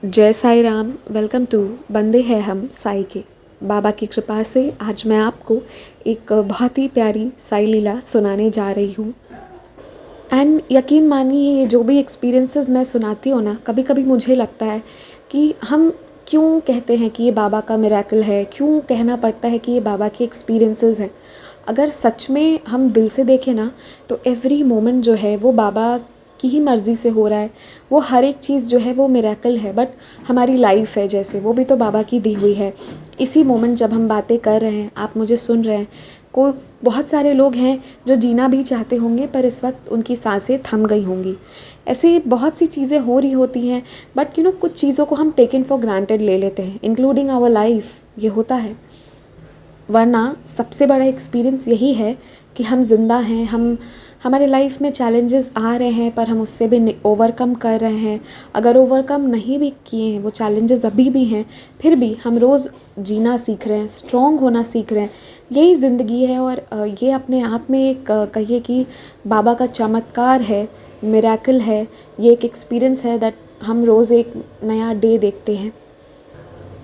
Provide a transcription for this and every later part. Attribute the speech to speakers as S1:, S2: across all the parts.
S1: जय Sai Ram. Welcome to बंदे हैं हम साई के। बाबा की कृपा से आज मैं आपको एक बहुत ही प्यारी साई लीला सुनाने जा रही हूँ। एंड यकीन मानिए ये जो भी एक्सपीरियंसेस मैं सुनाती हूँ ना, कभी कभी मुझे लगता है कि हम क्यों कहते हैं कि ये बाबा का मिरेकल है, क्यों कहना पड़ता है कि ये बाबा के एक्सपीरियंसेस हैं। अगर सच में हम दिल से देखें ना, तो एवरी मोमेंट जो है वो बाबा की ही मर्ज़ी से हो रहा है। वो हर एक चीज़ जो है वो मिरेकल है, बट हमारी लाइफ है जैसे, वो भी तो बाबा की दी हुई है। इसी मोमेंट जब हम बातें कर रहे हैं, आप मुझे सुन रहे हैं, को बहुत सारे लोग हैं जो जीना भी चाहते होंगे पर इस वक्त उनकी सांसें थम गई होंगी। ऐसी बहुत सी चीज़ें हो रही होती हैं, बट कुछ चीज़ों को हम टेकन फॉर ग्रांटेड ले लेते हैं, इंक्लूडिंग आवर लाइफ। ये होता है, वरना सबसे बड़ा एक्सपीरियंस यही है कि हम ज़िंदा हैं। हम हमारे लाइफ में चैलेंजेस आ रहे हैं पर हम उससे भी ओवरकम कर रहे हैं। अगर ओवरकम नहीं भी किए हैं, वो चैलेंजेस अभी भी हैं, फिर भी हम रोज़ जीना सीख रहे हैं, स्ट्रॉन्ग होना सीख रहे हैं। यही ज़िंदगी है। और ये अपने आप में एक कहिए कि बाबा का चमत्कार है, मिरेकल है। ये एक एक्सपीरियंस है दैट हम रोज़ एक नया डे देखते हैं।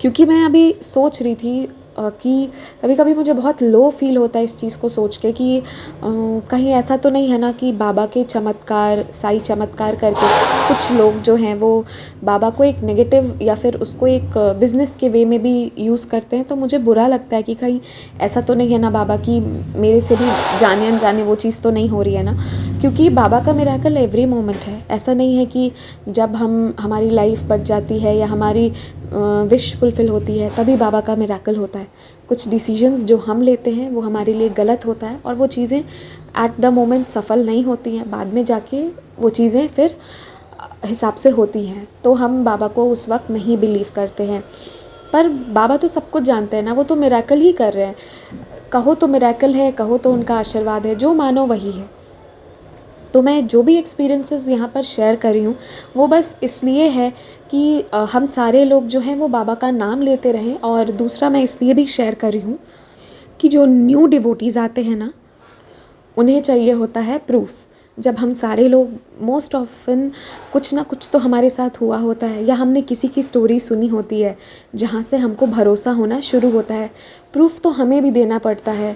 S1: क्योंकि मैं अभी सोच रही थी कि कभी कभी मुझे बहुत लो फील होता है इस चीज़ को सोच के कि कहीं ऐसा तो नहीं है ना कि बाबा के चमत्कार, साई चमत्कार करके कुछ लोग जो हैं वो बाबा को एक नेगेटिव या फिर उसको एक बिज़नेस के वे में भी यूज़ करते हैं। तो मुझे बुरा लगता है कि कहीं ऐसा तो नहीं है ना बाबा की मेरे से भी जाने अनजाने वो चीज़ तो नहीं हो रही है ना। क्योंकि बाबा का मिरेकल एवरी मोमेंट है। ऐसा नहीं है कि जब हमारी लाइफ बच जाती है या हमारी विश फुलफ़िल होती है तभी बाबा का मिरेकल होता है। कुछ डिसीजंस जो हम लेते हैं वो हमारे लिए गलत होता है और वो चीज़ें एट द मोमेंट सफल नहीं होती हैं, बाद में जाके वो चीज़ें फिर हिसाब से होती हैं। तो हम बाबा को उस वक्त नहीं बिलीव करते हैं। पर बाबा तो सब कुछ जानते हैं ना, वो तो मिरेकल ही कर रहे हैं। कहो तो मिरेकल है, कहो तो उनका आशीर्वाद है, जो मानो वही है। तो मैं जो भी एक्सपीरियंसेस यहाँ पर शेयर कर रही हूँ वो बस इसलिए है कि हम सारे लोग जो हैं वो बाबा का नाम लेते रहें। और दूसरा मैं इसलिए भी शेयर कर रही हूँ कि जो न्यू डिवोटीज़ आते हैं ना, उन्हें चाहिए होता है प्रूफ। जब हम सारे लोग मोस्ट ऑफन कुछ ना कुछ तो हमारे साथ हुआ होता है या हमने किसी की स्टोरी सुनी होती है जहाँ से हमको भरोसा होना शुरू होता है। प्रूफ तो हमें भी देना पड़ता है,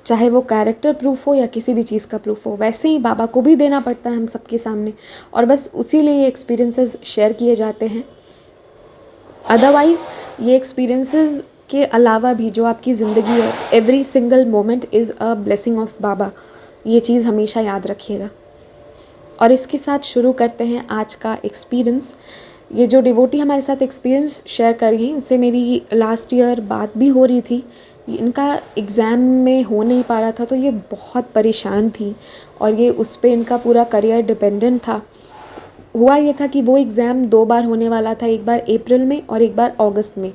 S1: चाहे वो कैरेक्टर प्रूफ हो या किसी भी चीज़ का प्रूफ हो। वैसे ही बाबा को भी देना पड़ता है हम सबके सामने, और बस उसी लिए ये एक्सपीरियंसेस शेयर किए जाते हैं। अदरवाइज़ ये एक्सपीरियंसेस के अलावा भी जो आपकी ज़िंदगी है, every single moment is a blessing of Baba. ये चीज़ हमेशा याद रखिएगा। और इसके साथ शुरू करते हैं आज का एक्सपीरियंस। ये जो डिवोटी हमारे साथ एक्सपीरियंस शेयर कर रही हैं, इनसे मेरी लास्ट ईयर बात भी हो रही थी। इनका एग्ज़ाम में हो नहीं पा रहा था तो ये बहुत परेशान थी और ये उस पे इनका पूरा करियर डिपेंडेंट था। हुआ ये था कि वो एग्ज़ाम 2 बार होने वाला था, एक बार अप्रैल में और एक बार अगस्त में।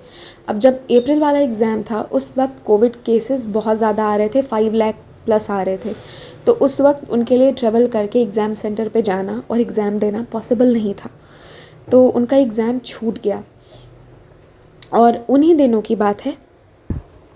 S1: अब जब अप्रैल वाला एग्ज़ाम था उस वक्त कोविड केसेस बहुत ज़्यादा आ रहे थे, 5 लाख प्लस आ रहे थे। तो उस वक्त उनके लिए ट्रैवल करके एग्ज़ाम सेंटर पे जाना और एग्ज़ाम देना पॉसिबल नहीं था। तो उनका एग्ज़ाम छूट गया। और उन्हीं दिनों की बात है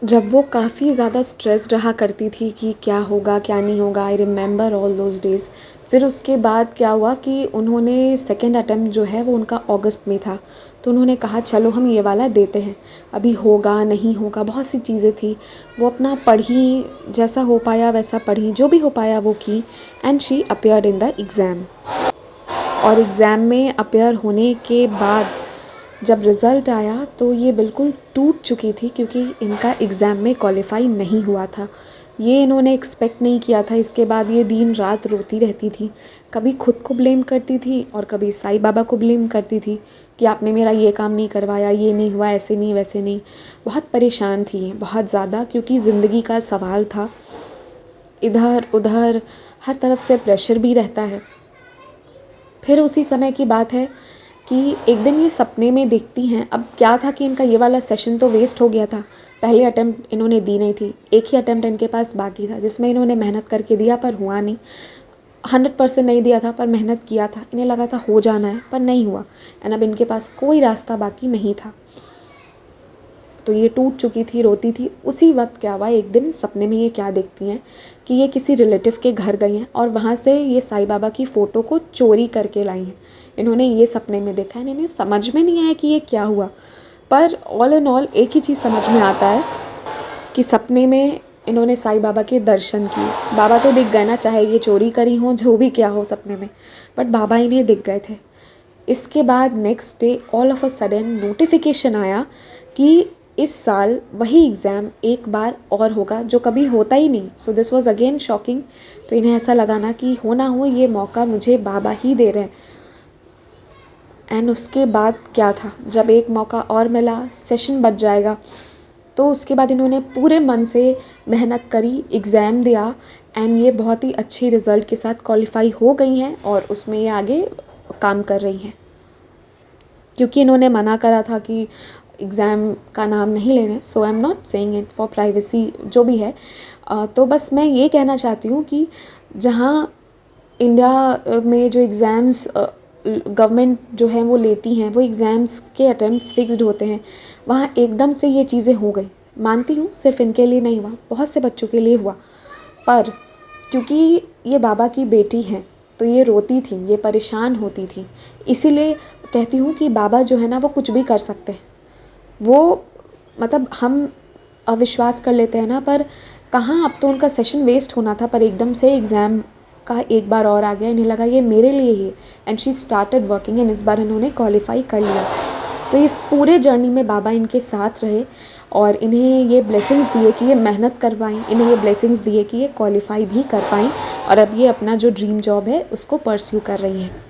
S1: जब वो काफ़ी ज़्यादा स्ट्रेस्ड रहा करती थी कि क्या होगा क्या नहीं होगा। I remember all those days. फिर उसके बाद क्या हुआ कि उन्होंने सेकेंड अटेम्प्ट जो है वो उनका अगस्त में था। तो उन्होंने कहा चलो हम ये वाला देते हैं, अभी होगा नहीं होगा, बहुत सी चीज़ें थी। वो अपना पढ़ी, जैसा हो पाया वैसा पढ़ी, जो भी हो पाया वो की। And she appeared in the exam. और एग्ज़ाम में अपियर होने के बाद जब रिज़ल्ट आया तो ये बिल्कुल टूट चुकी थी, क्योंकि इनका एग्ज़ाम में क्वालिफ़ाई नहीं हुआ था। ये इन्होंने एक्सपेक्ट नहीं किया था। इसके बाद ये दिन रात रोती रहती थी, कभी खुद को ब्लेम करती थी और कभी साईं बाबा को ब्लेम करती थी कि आपने मेरा ये काम नहीं करवाया, ये नहीं हुआ, ऐसे नहीं वैसे नहीं। बहुत परेशान थी, बहुत ज़्यादा, क्योंकि ज़िंदगी का सवाल था। इधर उधर हर तरफ से प्रेशर भी रहता है। फिर उसी समय की बात है कि एक दिन ये सपने में देखती हैं। अब क्या था कि इनका ये वाला सेशन तो वेस्ट हो गया था। पहले अटेम्प्ट इन्होंने दी नहीं थी, एक ही अटेम्प्ट इनके पास बाकी था जिसमें इन्होंने मेहनत करके दिया पर हुआ नहीं। 100% नहीं दिया था पर मेहनत किया था। इन्हें लगा था हो जाना है पर नहीं हुआ। एंड अब इनके पास कोई रास्ता बाकी नहीं था। तो ये टूट चुकी थी, रोती थी। उसी वक्त क्या हुआ, एक दिन सपने में ये क्या देखती हैं कि ये किसी रिलेटिव के घर गई हैं और वहाँ से ये साईं बाबा की फ़ोटो को चोरी करके लाई हैं। इन्होंने ये सपने में देखा है। इन्हें समझ में नहीं आया कि ये क्या हुआ, पर ऑल इन ऑल एक ही चीज़ समझ में आता है कि सपने में इन्होंने साईं बाबा के दर्शन किए। बाबा तो दिख गए ना, चाहे ये चोरी करी हो, जो भी क्या हो सपने में, बट बाबा इन्हें दिख गए थे। इसके बाद next day all of a sudden notification आया कि इस साल वही एग्ज़ाम एक बार और होगा जो कभी होता ही नहीं। So this was again shocking. तो इन्हें ऐसा लगा ना कि हो ना हो ये मौका मुझे बाबा ही दे रहे हैं। एंड उसके बाद क्या था, जब एक मौका और मिला, सेशन बच जाएगा, तो उसके बाद इन्होंने पूरे मन से मेहनत करी, एग्ज़ाम दिया एंड ये बहुत ही अच्छे रिज़ल्ट के साथ क्वालिफाई हो गई हैं और उसमें ये आगे काम कर रही हैं। क्योंकि इन्होंने मना करा था कि एग्ज़ाम का नाम नहीं लेना, so I am not saying it for privacy, जो भी है। तो बस मैं ये कहना चाहती हूँ कि जहाँ इंडिया में जो एग्ज़ाम्स गवर्नमेंट जो है वो लेती हैं, वो एग्ज़ाम्स के अटेम्प्ट्स फिक्स्ड होते हैं, वहाँ एकदम से ये चीज़ें हो गई। मानती हूँ सिर्फ इनके लिए नहीं हुआ, बहुत से बच्चों के लिए हुआ, पर क्योंकि ये बाबा की बेटी हैं तो ये रोती थी, ये परेशान होती थी। इसीलिए कहती हूँ कि बाबा जो है ना वो कुछ भी कर सकते हैं। वो मतलब हम अविश्वास कर लेते हैं ना, पर कहाँ, अब तो उनका सेशन वेस्ट होना था, पर एकदम से एग्ज़ाम का एक बार और आ गया। इन्हें लगा ये मेरे लिए ही, and she started working and इस बार इन्होंने क्वालिफाई कर लिया। तो इस पूरे जर्नी में बाबा इनके साथ रहे और इन्हें ये ब्लेसिंग्स दिए कि ये मेहनत कर पाएँ, इन्हें ये ब्लेसिंग्स दिए कि ये क्वालिफाई भी कर पाएँ और अब ये अपना जो ड्रीम जॉब है उसको परस्यू कर रही हैं।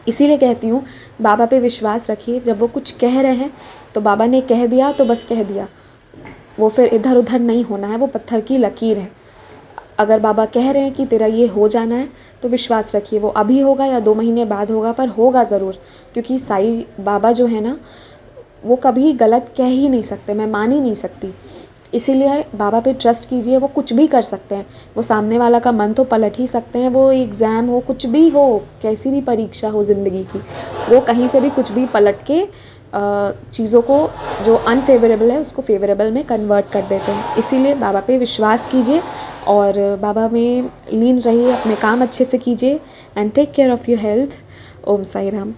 S1: इसीलिए कहती हूँ बाबा पे विश्वास रखिए। जब वो कुछ कह रहे हैं तो बाबा ने कह दिया तो बस कह दिया, वो फिर इधर उधर नहीं होना है, वो पत्थर की लकीर है। अगर बाबा कह रहे हैं कि तेरा ये हो जाना है तो विश्वास रखिए, वो अभी होगा या 2 महीने बाद होगा, पर होगा ज़रूर। क्योंकि साईं बाबा जो है ना वो कभी गलत कह ही नहीं सकते, मैं मान ही नहीं सकती। इसीलिए बाबा पे ट्रस्ट कीजिए, वो कुछ भी कर सकते हैं। वो सामने वाला का मन तो पलट ही सकते हैं। वो एग्ज़ाम हो, कुछ भी हो, कैसी भी परीक्षा हो ज़िंदगी की, वो कहीं से भी कुछ भी पलट के चीज़ों को जो अनफेवरेबल है उसको फेवरेबल में कन्वर्ट कर देते हैं। इसीलिए बाबा पे विश्वास कीजिए और बाबा में लीन रहिए, अपने काम अच्छे से कीजिए and take care of your health. Om Sai Ram.